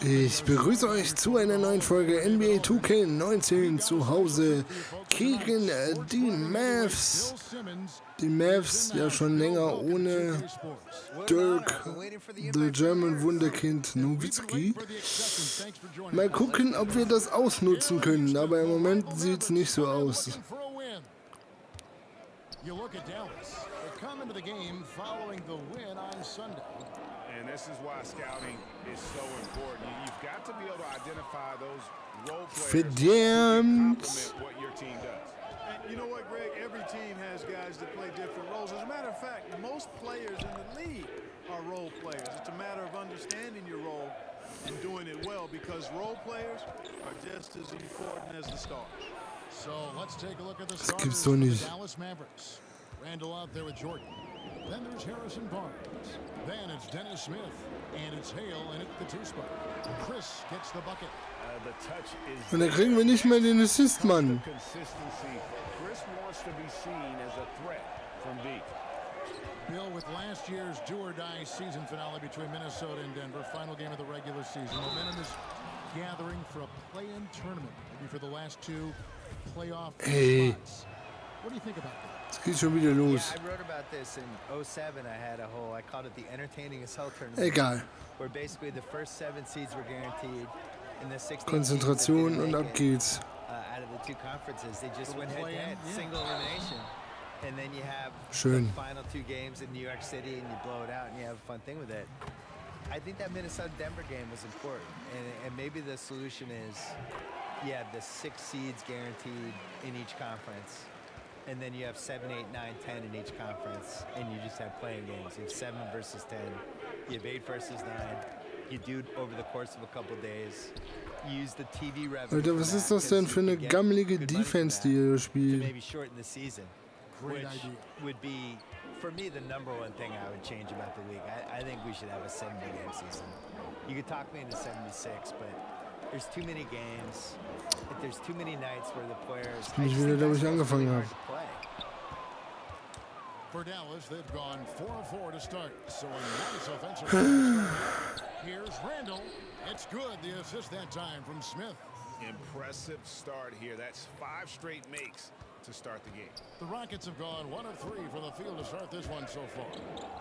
Ich begrüße euch zu einer neuen Folge NBA2k19 zu Hause gegen die Mavs. Die Mavs ja schon länger ohne Dirk, the German Wunderkind Nowitzki. Mal gucken, ob wir das ausnutzen können, aber im Moment sieht es nicht so aus. You look at Dallas. They come into the game following the win on Sunday. And this is why scouting is so important. You've got to be able to identify those role players who can complement what your team does. And you know what, Greg? Every team has guys that play different roles. As a matter of fact, most players in the league are role players. It's a matter of understanding your role and doing it well, because role players are just as important as the stars. So let's take a look at the starters for the Dallas Mavericks. Randall out there with Jordan. Then there's Harrison Barnes. Then it's Dennis Smith. And it's Hale in at the two spot. Chris gets the bucket. The touch is Und da kriegen wir nicht mehr den Assist, Mann. Consistency. Chris wants to be seen as a threat from deep. Bill, with last year's do-or-die season finale between Minnesota and Denver, final game of the regular season, momentum is gathering for a play-in tournament, maybe for the last two playoff spots. What do you think about that? Es geht schon wieder los. Yeah, I wrote about this in 2007. I called it the entertaining as hell tournament. Egal. Where basically the first 7 seeds were guaranteed, and the 16 Konzentration und ab geht's. Out of the two conferences, they just went head-to-head, single elimination. And then you have Schön. the final 2 games in New York City, and you blow it out, and you have a fun thing with it. I think that Minnesota-Denver game was important, and maybe the solution is, you have the 6 seeds guaranteed in each conference, and then you have 7, 8, 9, 10 in each conference, and you just have playing games. You have 7 versus 10, you have 8 versus 9. You do it over the course of a couple days. You use the TV revenue. Alter, was ist das denn für eine gammelige Defense, die ihr spielt? Maybe shorten the season. Great Which idea. would be, for me, the #1 thing I would change about the league. I think we should have a 70-game season. You could talk me into 76, but there's too many games. There's too many nights where the players. Bin ich wieder, glaube ich, angefangen habe. For Dallas, they've gone 4-4 to start. So a nice offensive start. Here's Randall. It's good. The assist that time from Smith. Impressive start here. That's 5 straight makes to start the game. The Rockets have gone 1 of 3 from the field to start this one so far.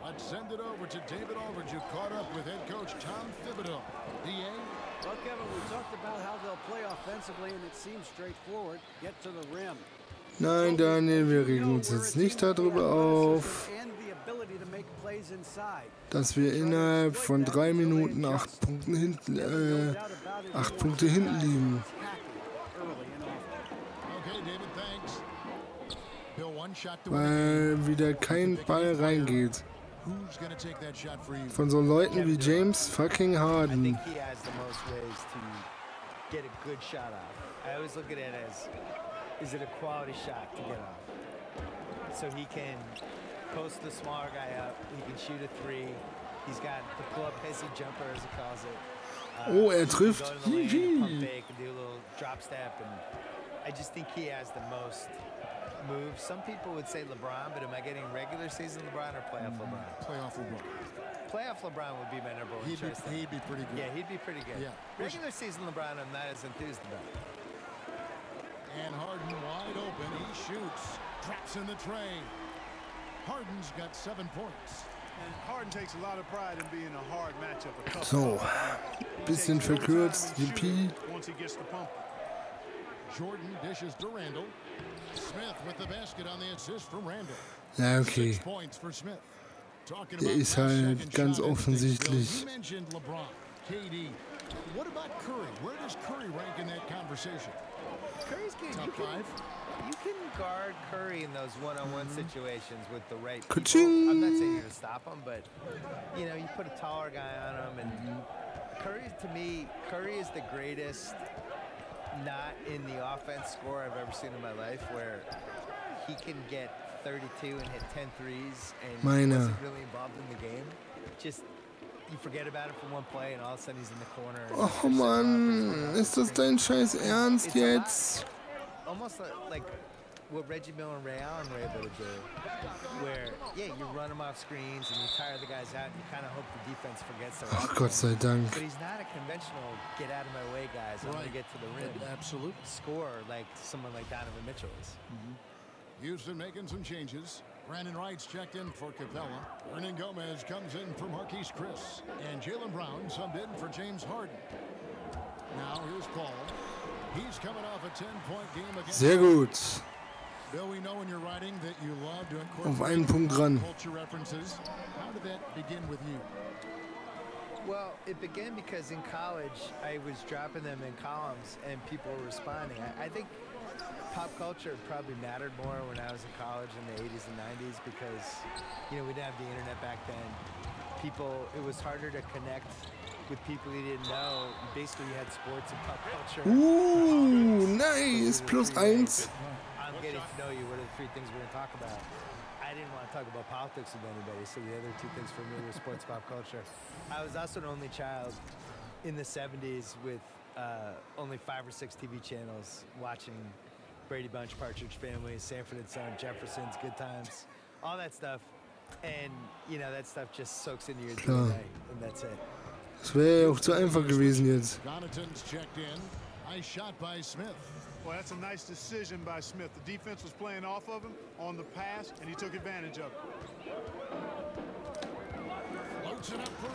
Let's send it over to David Aldridge, who caught up with head coach Tom Thibodeau. DA? Well, Kevin, we talked about how they'll play offensively, and it seems straightforward. Get to the rim. Nein, Daniel, wir regen uns jetzt nicht darüber auf, dass wir innerhalb von 3 Minuten 8 Punkte hinten liegen. Weil wieder kein Ball reingeht. Von so Leuten wie James fucking Harden. Is it a quality shot to get off? So he can post the smaller guy up, he can shoot a 3, he's got the pull-up hezzy jumper, as he calls it. Oh, trifft. Pump fake and do a little drop step, and I just think he has the most moves. Some people would say LeBron, but am I getting regular season LeBron or playoff LeBron? Playoff LeBron. Playoff LeBron would be my #1 choice. He'd be pretty good. Yeah, he'd be pretty good. Yeah. Regular season LeBron, I'm not as enthused about. And Harden wide open, he shoots, traps in the tray. Harden's got 7 points. And Harden takes a lot of pride in being a hard matchup. So, bisschen verkürzt, yippie. Once he gets the pump. Jordan dishes to Randall. Smith with the basket on the assist from Randall. Ja, okay. 6 points for Smith. Talking Der about ist halt ganz offensichtlich. You mentioned LeBron, KD. What about Curry? Where does Curry rank in that conversation? Curry's good. Top 5. You can guard Curry in those one-on-one situations with the right people. Ka-ching! I'm not saying you're going to stop him, but, you know, you put a taller guy on him. And Curry, to me, Curry is the greatest not in the offense scorer I've ever seen in my life, where he can get 32 and hit 10 threes and wasn't really involved in the game. Just, you forget about it for one play and all of a sudden he's in the corner. Oh Mann, ist das dein scheiß Ernst jetzt? Almost like what Reggie Miller and Ray Allen were able to do, where, yeah, you run them off screens and you tire the guys out and you kind of hope the defense forgets their Ach, Gott sei Dank. But he's not a conventional get out of my way, guys. I'm going to get to the rim. Absolutely. Score like someone like Donovan Mitchell is. Houston making some changes. Brandon Wright's checked in for Capella. Hernan Gomez comes in for Marquise Chris. And Jaylen Brown subbed in for James Harden. Now here's Paul. He's coming off a 10-point game against... Sehr gut. Bill, we know in your writing that you love to Auf einen Punkt ran. culture references. How did that begin with you? Well, it began because in college, I was dropping them in columns and people were responding. I think pop culture probably mattered more when I was in college in the 80s and 90s because, you know, we didn't have the internet back then. It was harder to connect with people you didn't know. Basically, you had sports and pop culture. Nice. +1. I'm getting to know you. What are the three things we're going to talk about? I didn't want to talk about politics with anybody, so the other two things for me were sports, pop culture. I was also an only child in the 70s with only 5 or 6 TV channels watching Brady Bunch, Partridge Family, Sanford and Son, Jefferson's, Good Times, all that stuff. And, you know, that stuff just soaks into your DNA, and that's it. Das wäre ja auch zu einfach gewesen jetzt. Connaughton's checked in. Nice shot by Smith. Well, that's a nice decision by Smith. The defense was playing off of him on the pass, and he took advantage of it. Floats it up for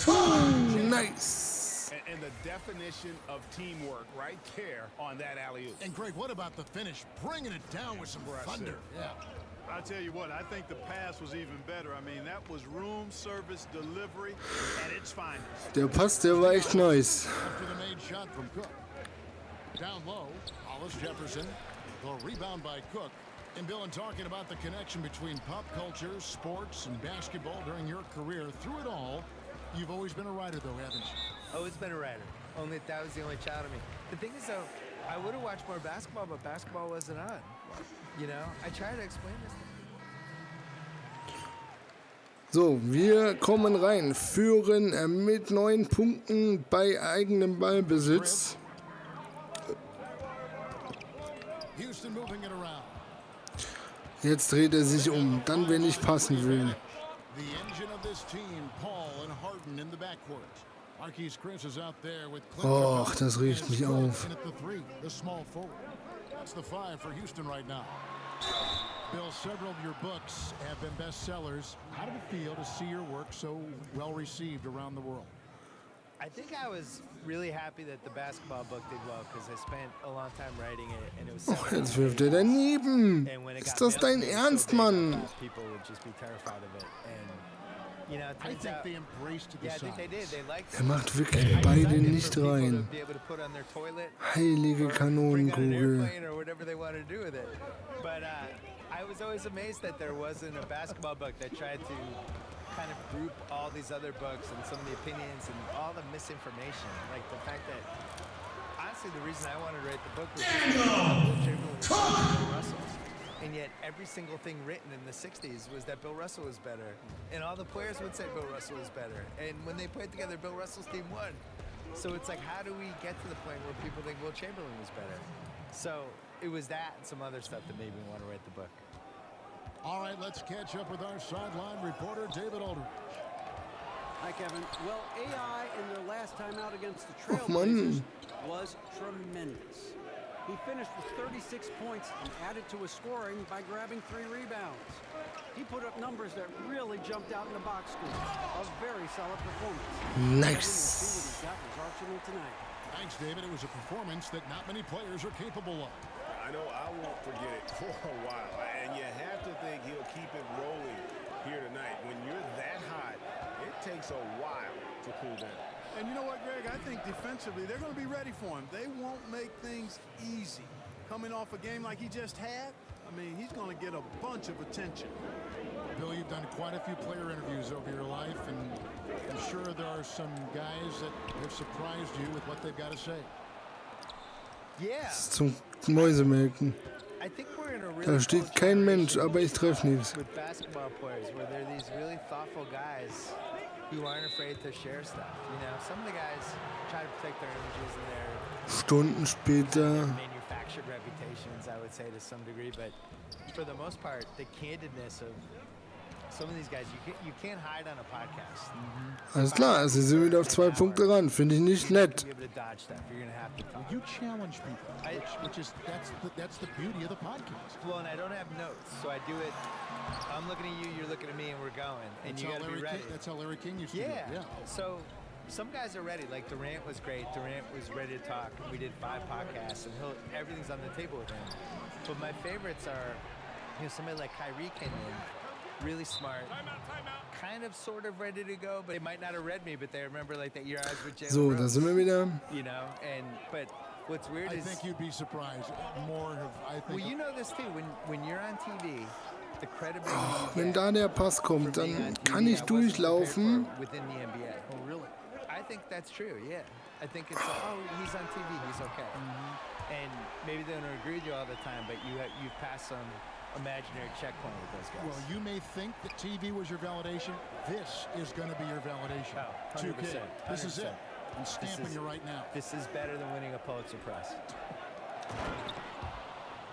Ray. Nice. And the definition of teamwork right there on that alley-oop. And Greg, what about the finish? Bringing it down with some thunder. Yeah. I tell you what, I think the pass was even better. I mean, that was room service delivery at its finest. Der Pass, der war echt nice. After the made shot from Cook. Down low, Hollis Jefferson. The rebound by Cook. And Bill, in talking about the connection between pop culture, sports, and basketball during your career, through it all, you've always been a writer, though, haven't you? Always been a writer. Only that was the only child of me. The thing is, though, I would have watched more basketball, but basketball wasn't on. You know, I try to explain this. So, wir kommen rein, führen mit 9 Punkten bei eigenem Ballbesitz. Houston moving it around. Jetzt dreht er sich um, dann wenn ich passen will. The engine of this team, Paul and Harden in the backcourt. Marquise Chris is out there with Och, das riecht mich auf. And at the 3, the small forward. That's the 5 for Houston right now. Bill, several of your books have been bestsellers. How did it feel to see your work so well received around the world? I think I was really happy that the basketball book did well because I spent a long time writing it and it was. Och, jetzt wirft er daneben. Ist das dein Ernst, Mann? People would just be terrified of it, and you know, it I turns think out. they embraced the Yeah, I think size. they did. They liked it. Er macht wirklich beide nicht rein. Be able to put on their toilet. Heilige Bring on an Kanonenkugel. airplane or whatever they want to do with it. But I was always amazed that there wasn't a basketball book that tried to kind of group all these other books and some of the opinions and all the misinformation. Like the fact that, honestly, the reason I wanted to write the book was just Bill Russell. And yet every single thing written in the 60s was that Bill Russell was better. And all the players would say Bill Russell was better. And when they played together, Bill Russell's team won. So it's like, how do we get to the point where people think Will Chamberlain was better? So it was that and some other stuff that made me want to write the book. All right, let's catch up with our sideline reporter, David Aldridge. Hi, Kevin. Well, AI in their last time out against the Och, Mann. Trailblazers was tremendous. He finished with 36 points and added to his scoring by grabbing 3 rebounds. He put up numbers that really jumped out in the box score. A very solid performance. Nice. We'll see what he's got in his arsenal tonight. Thanks, David. It was a performance that not many players are capable of. I know I won't forget it for a while, and you have to think he'll keep it rolling here tonight. When you're that hot, it takes a while to cool down. And you know what, Greg? I think defensively, they're going to be ready for him. They won't make things easy. Coming off a game like he just had, I mean, he's going to get a bunch of attention. Bill, you've done quite a few player interviews over your life, and I'm sure there are some guys that have surprised you with what they've got to say. Yeah. Zum Mäusemelken. I think we're in a really Da steht kein Mensch, aber ich treffe nichts. with basketball players where they're these really thoughtful guys who aren't afraid to share stuff. You know, some of the guys try to protect their images and their Stunden später. manufacturing fractured reputations, I would say, to some degree. But for the most part, the candidness of some of these guys, you can't hide on a podcast. Alles klar, sie sind wieder auf 2 Punkte ran. Finde ich nicht nett. You'll be able to dodge stuff. You're going to have to talk. You challenge people, which is that's the beauty of the podcast. Well, and I don't have notes, so I do it. I'm looking at you, you're looking at me, and we're going. And you got to be ready. That's how Larry King used to do it. Yeah. So some guys are ready. Like Durant was great. Durant was ready to talk. We did 5 podcasts, and everything's on the table with him. But my favorites are, somebody like Kyrie came in, really smart, kind of sort of ready to go, but they might not have read me, but they remember like that year I was with Jalen So, da Rose, sind wir wieder. but what's weird is... I think you'd be surprised. Well, you know this too, when you're on TV, the credibility Wenn da der Pass kommt, dann kann ich durchlaufen. within the NBA. Oh, really? I think that's true, yeah. I think it's he's on TV, he's okay. And maybe they don't agree with you all the time, but you've passed some imaginary checkpoint with those guys. Well, you may think that TV was your validation. This is going to be your validation. 100%. 2K. This is it. I'm stamping you right now. This is better than winning a Pulitzer Prize.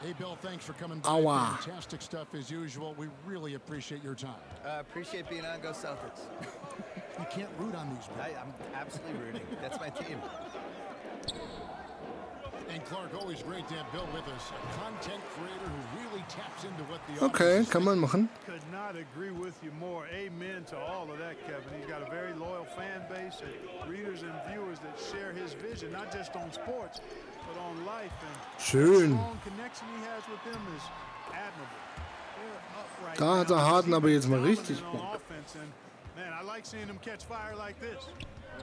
Hey, Bill, thanks for coming by. Aua. Fantastic stuff as usual. We really appreciate your time. Appreciate being on. Go Celtics. You can't root on these, Bill. I'm absolutely rooting. That's my team. And Clark, always great to have Bill with us, a content creator who really taps into what the Okay, audience kann man machen. Could not agree with you more. Amen to all of that, Kevin. He's got a very loyal fan base and readers and viewers that share his vision, not just on sports, but on life. And Schön. the strong connection he has with them is admirable. They're upright Da hat now. der Harden aber jetzt mal richtig Dominant Bock. on offense, and man, I like seeing them catch fire like this.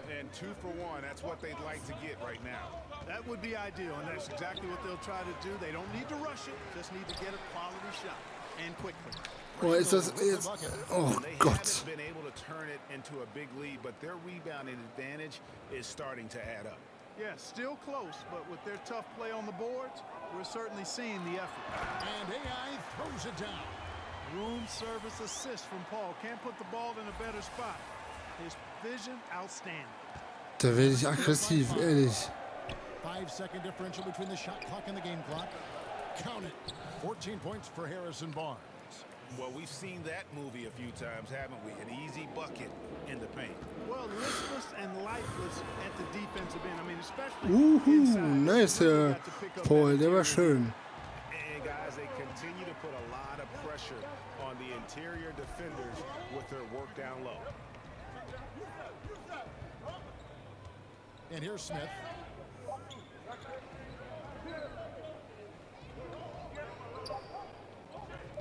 And 2 for 1, that's what they'd like to get right now. That would be ideal, and that's exactly what they'll try to do. They don't need to rush it, just need to get a quality shot, and quickly. Oh, ist das jetzt... Oh They Gott. haven't been able to turn it into a big lead, but their rebounding advantage is starting to add up. Yeah, still close, but with their tough play on the boards, we're certainly seeing the effort. And AI throws it down. Room service assist from Paul. Can't put the ball in a better spot. His vision, outstanding. Da werde ich aggressiv, ehrlich. 5-second differential between the shot clock and the game clock. Count it. 14 points for Harrison Barnes. Well, we've seen that movie a few times, haven't we? An easy bucket in the paint. Well, listless and lifeless at the defensive end. I mean, especially inside. Nice, Herr Paul, der war schön. And guys, they continue to put a lot of pressure on the interior defenders with their work down low. And here's Smith.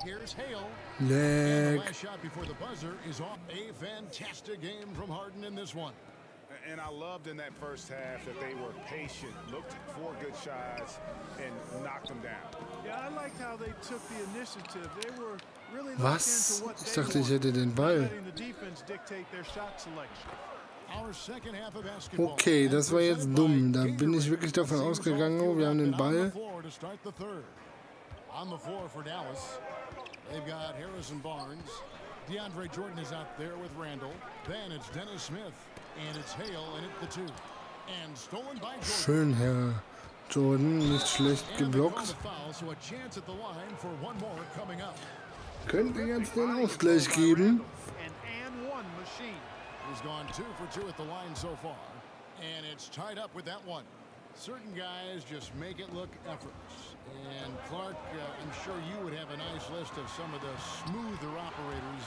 Here's Hale. And the Leck. last shot before the buzzer is off. A fantastic game from Harden in this one. And I loved in that first half that they were patient, looked for good shots, and knocked them down. Yeah, I liked how they took the initiative. They were really Was? looking into what Ich they dachte, ich want, hätte den Ball. letting the defense dictate their shot selection. Our second half of basketball. Okay, das war jetzt dumm. Da bin ich wirklich davon ausgegangen, oh, wir haben den Ball. On the floor for Dallas, they've got Harrison Barnes. DeAndre Jordan is out there with Randall. Then it's Dennis Smith, and it's Hale, and it's the 2. And stolen by Jordan. Schön, Herr Jordan, nicht schlecht And they call geblockt. the foul, so a chance at the line for one more coming up. Könnte jetzt den Ausgleich geben. An and one machine. He's gone 2 for 2 at the line so far. And it's tied up with that one. Certain guys just make it look effortless. And Clark, I'm sure you would have a nice list of some of the smoother operators,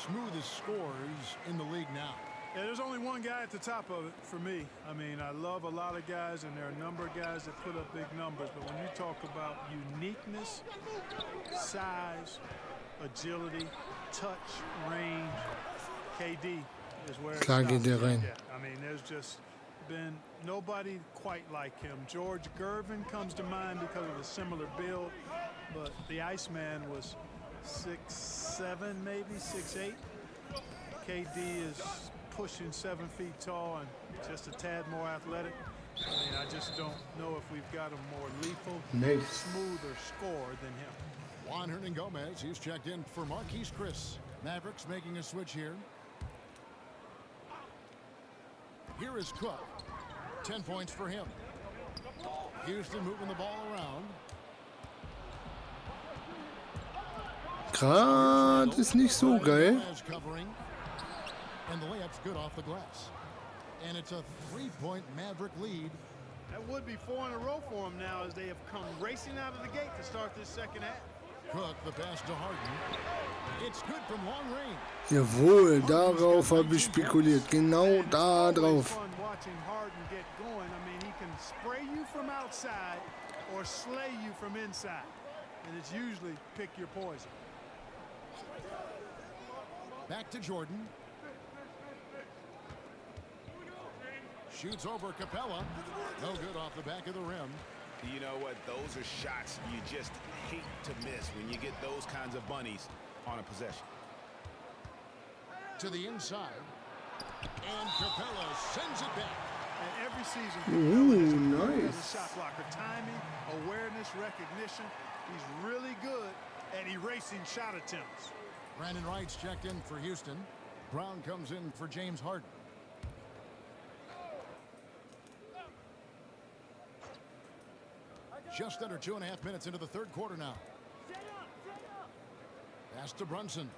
smoothest scorers in the league now. Yeah, there's only one guy at the top of it for me. I mean, I love a lot of guys, and there are a number of guys that put up big numbers. But when you talk about uniqueness, size, agility, touch, range, KD is where it Klar stops. geht der rein. Yeah, I mean, there's just been nobody quite like him. George Gervin comes to mind because of a similar build, but the Iceman was 6'7", maybe 6'8". KD is pushing 7 feet tall and just a tad more athletic. I mean, I just don't know if we've got a more lethal, Nice. smoother scorer than him. Juan Hernangomez, he's checked in for Marquise Chris. Mavericks making a switch here. Here is Cook. 10 points for him. Houston moving the ball around. Gerade ist nicht so geil. And the layup's good off the glass. And it's a 3-point Maverick lead. That would be 4 in a row for them now as they have come racing out of the gate to start this second half. Cook, the pass to Harden. It's good from long range. Jawohl, darauf habe ich spekuliert. Genau da drauf. Fun watching Harden get going. I mean, he can spray you from outside or slay you from inside. And it's usually pick your poison. Back to Jordan. Shoots over Capella. No good off the back of the rim. You know what? Those are shots you just hate to miss when you get those kinds of bunnies on a possession. To the inside. And Capella sends it back. And every season, Nice. shot blocker, timing, awareness, recognition. He's really good at erasing shot attempts. Brandon Wright's checked in for Houston. Brown comes in for James Harden. Just under 2.5 minutes into the third quarter now. Pass to Brunson.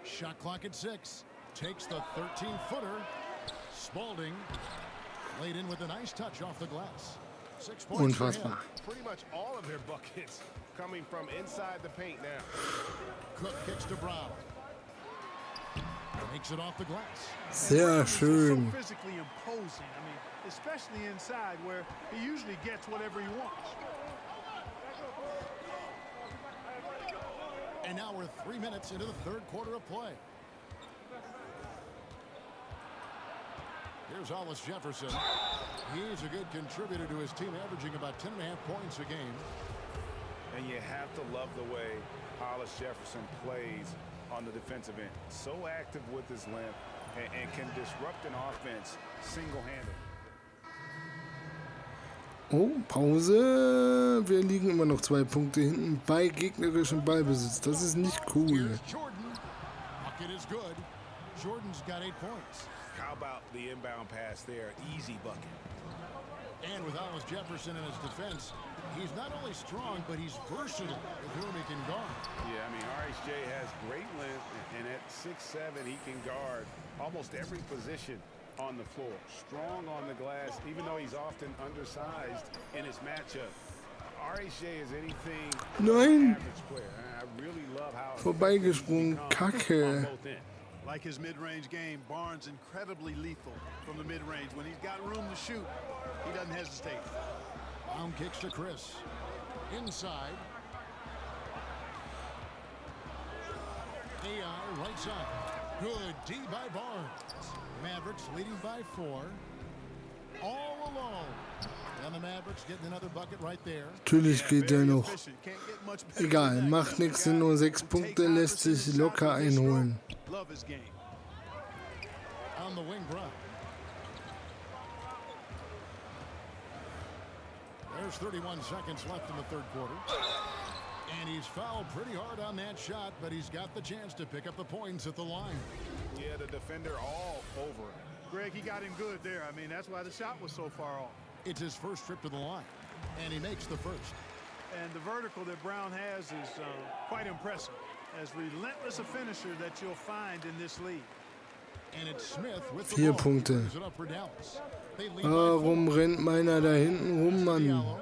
Shot clock at 6. Takes the 13-footer. Spalding laid in with a nice touch off the glass. 6 points for him. Unfassbar. Pretty much all of their buckets coming from inside the paint now. Cook kicks to Brown. Makes it off the glass. Sehr schön. So physically imposing. I mean, especially inside where he usually gets whatever he wants. And now we're 3 minutes into the third quarter of play. Here's Hollis Jefferson. He's a good contributor to his team, averaging about 10.5 points a game. And you have to love the way Hollis Jefferson plays on the defensive end. So active with his length and can disrupt an offense single-handed. Oh, Pause. Wir liegen immer noch 2 Punkte hinten bei gegnerischem Ballbesitz. Das ist nicht cool. Here's Jordan. Bucket is good. Jordan's got 8 points. How about the inbound pass there? Easy bucket. And with Hollis Jefferson in his defense, he's not only strong, but he's versatile with whom he can guard. Yeah, I mean, RHJ has great length, and at 6'7", he can guard almost every position on the floor. Strong on the glass, even though he's often undersized in his matchup. RHJ is anything Nein. average player. I really love how Vorbeigesprungen. Kacke. on both ends. Like his mid-range game, Barnes incredibly lethal from the mid-range. When he's got room to shoot, he doesn't hesitate. Brown kicks to Chris. Inside. AI right side. Good D by Barnes. Mavericks leading by 4. All alone. And the Mavericks getting another bucket right there. Natürlich geht der noch. Efficient. Can't get much better Egal, than that. macht nichts, sind nur 6 Punkte, lässt sich locker einholen. Love his game. On the wing, Brown. There's 31 seconds left in the third quarter. And he's fouled pretty hard on that shot, but he's got the chance to pick up the points at the line. Yeah, the defender all over him. Greg, he got him good there. I mean, that's why the shot was so far off. It's his first trip to the line, and he makes the first. And the vertical that Brown has is quite impressive. As relentless a finisher that you'll find in this league. And it's Smith with the 4 ball. Punkte. Brings it up for Dallas. They lead by 4. Warum rennt meiner da hinten rum, Mann? Diallo.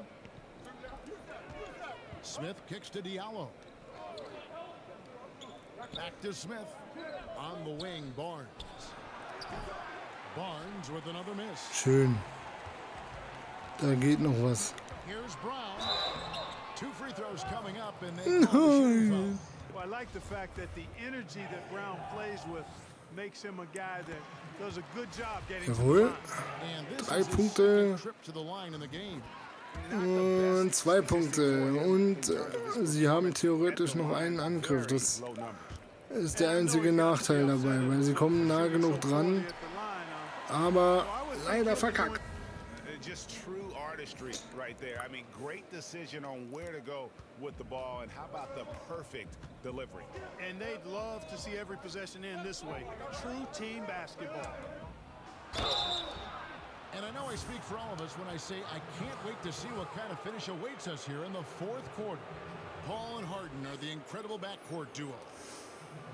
Smith kicks to Diallo. Back to Smith. On the wing, Barnes. Barnes with another miss. Schön. Da geht noch was. Here's Brown. 2 free throws coming up, and they call the shooting foul. Well, I like the fact that the energy that Brown plays with makes him a guy that does a good job getting to the Jawohl. line. And this 3 is his Punkte. second trip to the line in the game. Und 2 Punkte. Und sie haben theoretisch noch einen Angriff. Das Low numbers. ist der einzige Nachteil dabei, weil sie kommen nah genug dran, At the line, aber leider verkackt. Just true artistry artistry right there. I mean, great decision on where to go with the ball, and how about the perfect delivery? And they'd love to see every possession end this way. True team basketball. And I know I speak for all of us when I say I can't wait to see what kind of finish awaits us here in the fourth quarter. Paul and Harden are the incredible backcourt duo.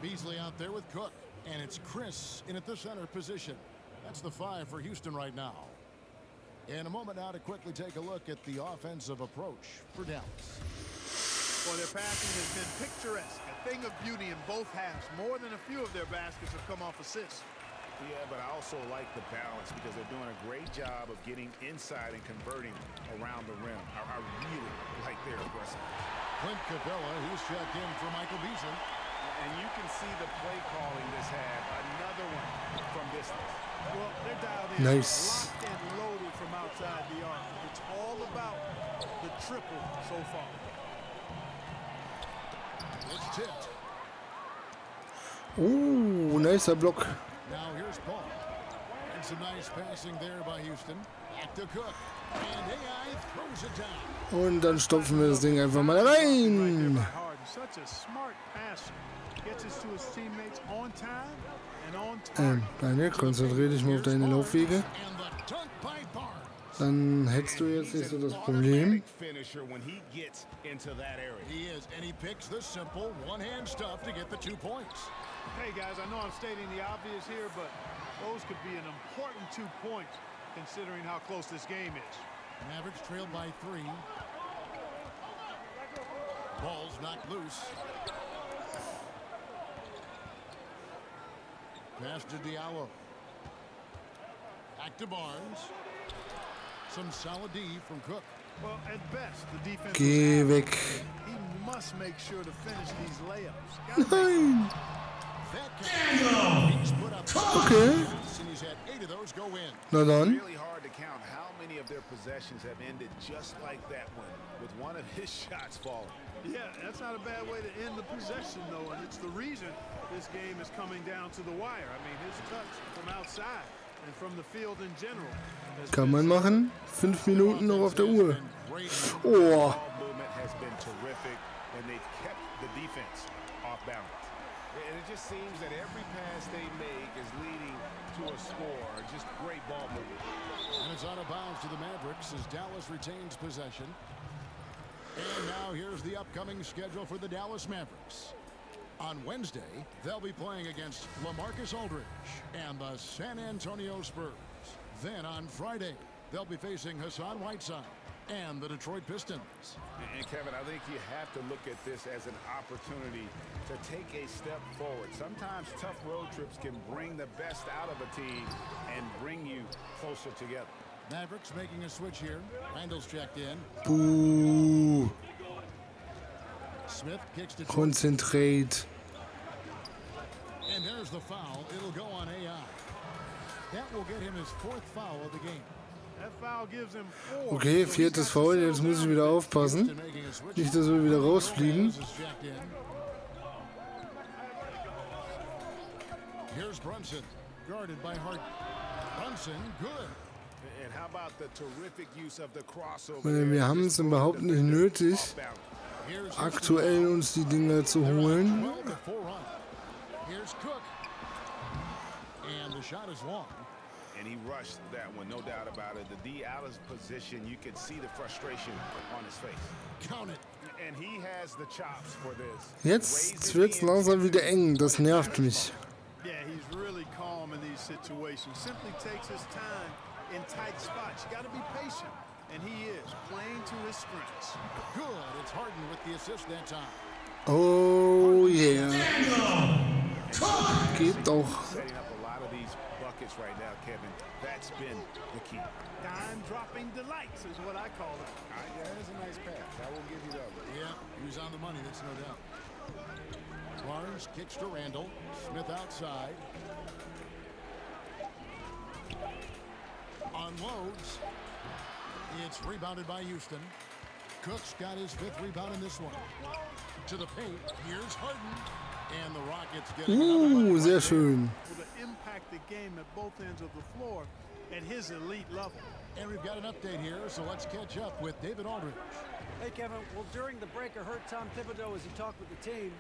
Beasley out there with Cook, and it's Chris in at the center position. That's the 5 for Houston right now. In a moment now to quickly take a look at the offensive approach for Dallas. Well, their passing has been picturesque, a thing of beauty in both halves. More than a few of their baskets have come off assists. Yeah, but I also like the balance because they're doing a great job of getting inside and converting around the rim. I really like their aggressive. Clint Capella, he's checked in for Michael Beasley. And you can see the play calling this half. Another one from distance. Well, they're dialed in, Nice. locked and loaded from outside the arc. It's all about the triple so far. It's tipped. Oh, nicer Block. Now here's Paul. And some nice passing there by Houston. Back to Cook. And AI throws it down. Und dann stopfen wir das Ding einfach mal rein. Such a smart passer. Gets us to his teammates on time and on target. Daniel, konzentrier dich mal auf deine Laufwege. And the dunk by Barnes. Dann hättest du jetzt nicht so das Problem. Finisher when he gets into that area. He is, and he picks the simple one-hand stuff to get the 2 points. Hey guys, I know I'm stating the obvious here, but those could be an important 2 points considering how close this game is. Mavericks trailed by 3. Ball's knocked loose. Pass to Diallo. Back to Barnes. Some solid D from Cook. Well, at best, the defense Geh was weg. average. He must make sure to finish these layups. Nein. He's put up Okay. and he's had 8 of those go in. Na dann. Really hard to count how many of their possessions have ended just like that one, with one of his shots falling. Yeah, that's not a bad way to end the possession, though, and it's the reason this game is coming down to the wire. I mean, his touch from outside and from the field in general. Kann man machen. 5 Minuten noch auf der Uhr. Oh. Ball movement has been terrific, and they've kept the defense off balance. And it just seems that every pass they make is leading to a score. Just great ball movement. And it's out of bounds to the Mavericks as Dallas retains possession. And now here's the upcoming schedule for the Dallas Mavericks. On Wednesday, they'll be playing against LaMarcus Aldridge and the San Antonio Spurs. Then on Friday, they'll be facing Hassan Whiteside and the Detroit Pistons. And Kevin, I think you have to look at this as an opportunity to take a step forward. Sometimes tough road trips can bring the best out of a team and bring you closer together. Mavericks making a switch here. Randall's checked in. Buh. Smith kicks to Konzentriert. and there's the foul. It'll go on AI. That will get him his 4th foul of the game. That foul gives him 4. Okay, 4. Foul. Jetzt muss ich wieder aufpassen. Making a switch. Nicht, dass wir wieder rausfliegen. Gomez is checked in. Here's Brunson, guarded by Harden. Brunson, good. And how about the terrific use of the crossover? Wir haben es überhaupt nicht nötig, Here's aktuell uns die Dinger zu holen. 12 to 4 run. Here's Cook. And the shot is long. And he rushed that one, no doubt about it. The D out of position, you can see the frustration on his face. Count it. And he has the chops for this. Jetzt wird's langsam wieder eng, das nervt mich. Yeah, he's really calm in these situations. Simply takes his time in tight spots. You got to be patient. And he is playing to his strengths. Good. It's Harden with the assist that time. Oh yeah. Geht doch. Setting up a lot of these buckets right now, Kevin. That's been the key. Dime-dropping delights is what I call it. Yeah, that is a nice pass. I will give you that one. Yeah, he was on the money, that's no doubt. Barnes kicks to Randall. Smith outside. Unloads. It's rebounded by Houston. Cook's got his 5th rebound in this one. To the paint. Here's Harden. And the Rockets get another one. Sehr schön. Able to impact the game at both ends of the floor. at his elite level. And we've got an update here, so let's catch up with David Aldridge. Hey, Kevin. Well, during the break, I heard Tom Thibodeau as he talked with the team.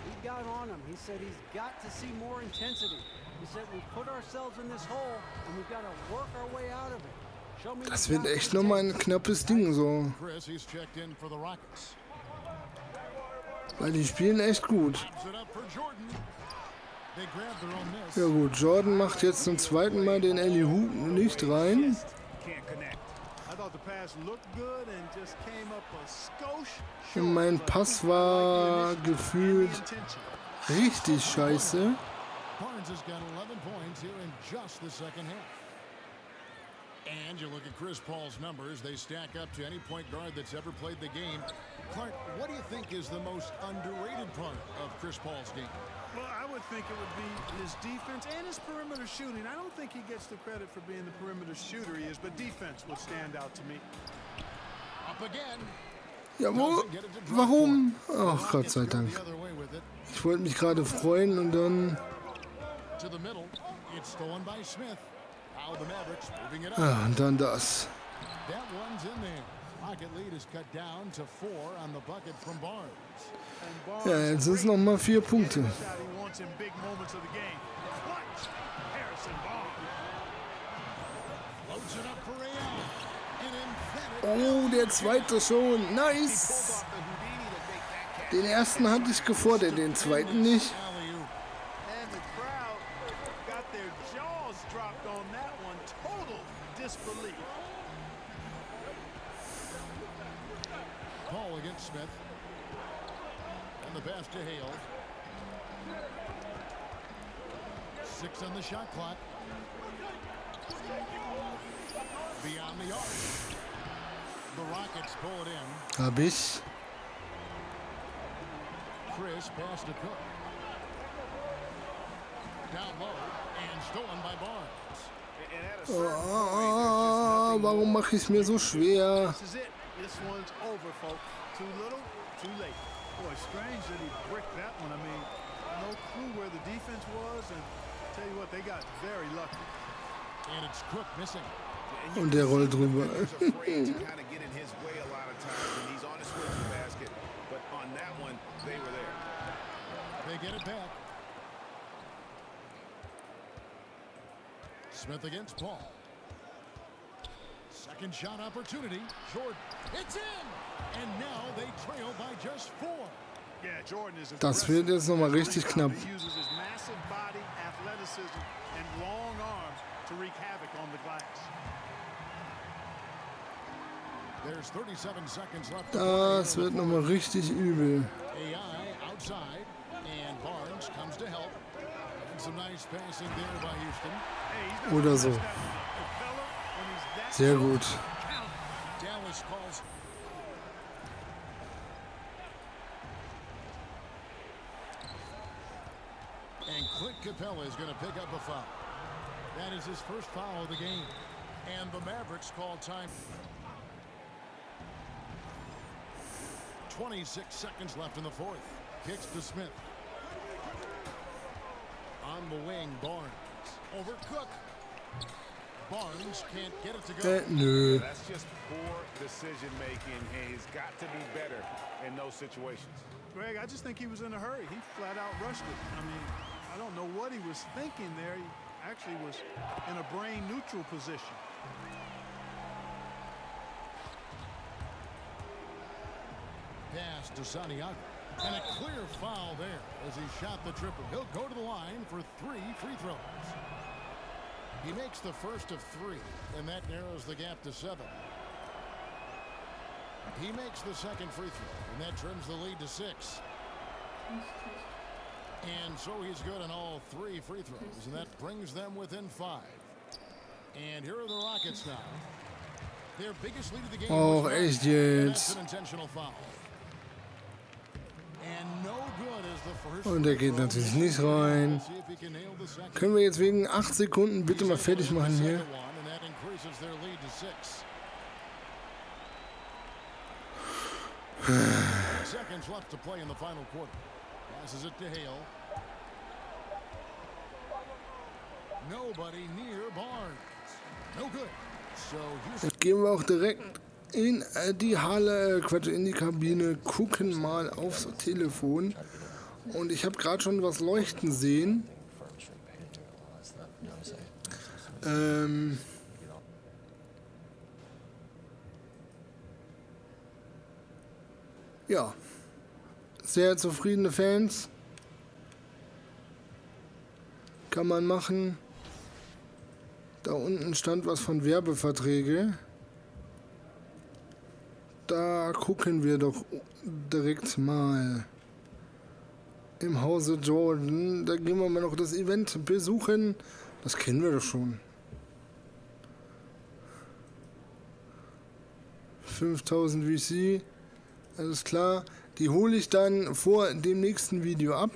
He got on him. He said he's got to see more intensity. He said we've put ourselves in this hole and we've got to work our way out of it. Show me. Das wird echt nochmal ein knappes Ding so. Chris, he's checked in for the Rockets. Weil die spielen echt gut. Pops it up for Jordan. They grab their own miss. Ja gut, Jordan macht jetzt zum zweiten Mal den Alley-Hoop nicht rein. Can't connect. I thought the pass looked good and just came up a skosh Und short, mein but Pass he war put the gefühlt intention. richtig scheiße. Barnes has got 11 points here in just the second half. And you look at Chris Paul's numbers, they stack up to any point guard that's ever played the game. Clark, what do you think is the most underrated part of Chris Paul's game? Well, I would think it would be his defense and his perimeter shooting. I don't think he gets the credit for being the perimeter shooter he is, but defense would stand out to me. Up again. Ja, wo? Warum? Ach, Gott sei Dank. The other way with it. Ich wollte mich gerade freuen und dann... To the middle. It's stolen by Smith. Now the Mavericks moving it up. Ah, und dann das. That one's in there. Rocket lead is cut down to 4 on the bucket from Barnes. And Barnes, Ja, jetzt sind es nochmal 4 Punkte. shot he wants in big moments of the game. Clutch. Harrison Barnes. Floats it up for Ray. An emphatic Oh, der zweite schon. Nice. Den ersten hatte ich gefordert, den zweiten nicht. alley-oop. And the crowd got their jaws dropped on that one. Total disbelief. Paul against Smith. And the pass to Hale. 6 on the shot clock. Beyond the arc. The Rockets pull it in. Hab ich. Chris pass to Cook. Down low and stolen by Barnes. And at a certain Oh, warum mache ich es mir so schwer? This is it. This one's over, folks. Too little, too late. Boy, strange that he bricked that one. I mean, no clue where the defense was, and tell you what, they got very lucky. And it's Cook missing. Und der rollt drüber. He's afraid to kind of get in his way a lot of times when he's on his way to the basket. But on that one, they were there. They get it back. Smith against Paul. Second shot opportunity. Jordan. It's in! And now they trail by just 4. Yeah, Jordan is Das wird jetzt nochmal richtig knapp. He uses his massive body, athleticism, and long arms to wreak havoc on the glass. There's 37 seconds left. to Das play. wird nochmal richtig übel. AI outside. And Barnes comes to help. And some nice passing there by Houston. Hey, he's got Oder to so. touch that fella when he's that Sehr short. gut. Dallas calls. And Clint Capella is going to pick up a foul. That is his first foul of the game. And the Mavericks call time. 26 seconds left in the fourth. Kicks to Smith. On the wing, Barnes. Over Cook. Barnes can't get it to go. Nö. That's just poor decision making. He's got to be better in those situations. Greg, I just think he was in a hurry. He flat out rushed it. I mean, I don't know what he was thinking there. He actually was in a brain neutral position. Pass to Santiago. And a clear foul there as he shot the triple. He'll go to the line for 3 free throws. He makes the first of 3, and that narrows the gap to 7. He makes the second free throw, and that trims the lead to 6. And so he's good on all 3 free throws, and that brings them within 5. And here are the Rockets now. Their biggest lead of the game Oh, was echt and that's jetzt. an intentional foul. And no good as the first Und der geht natürlich nicht rein. See if he can nail the second. Können wir jetzt wegen 8 Sekunden bitte mal fertig machen hier? Second one, and that increases their lead to 6. Seconds left to play in the final quarter. Passes it to Hale. Nobody near Barnes. Jetzt gehen wir auch direkt in die Halle, in die Kabine, gucken mal aufs Telefon. Und ich habe gerade schon was leuchten sehen. Ja, sehr zufriedene Fans. Kann man machen. Da unten stand was von Werbeverträge. Da gucken wir doch direkt mal. Im Hause Jordan. Da gehen wir mal noch das Event besuchen. Das kennen wir doch schon. 5000 VC. Alles klar. Die hole ich dann vor dem nächsten Video ab.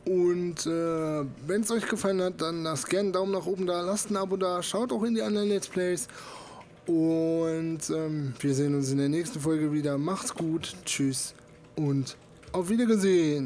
Und wenn es euch gefallen hat, dann lasst gerne einen Daumen nach oben da, lasst ein Abo da, schaut auch in die anderen Let's Plays. Und wir sehen uns in der nächsten Folge wieder. Macht's gut, tschüss und auf Wiedersehen.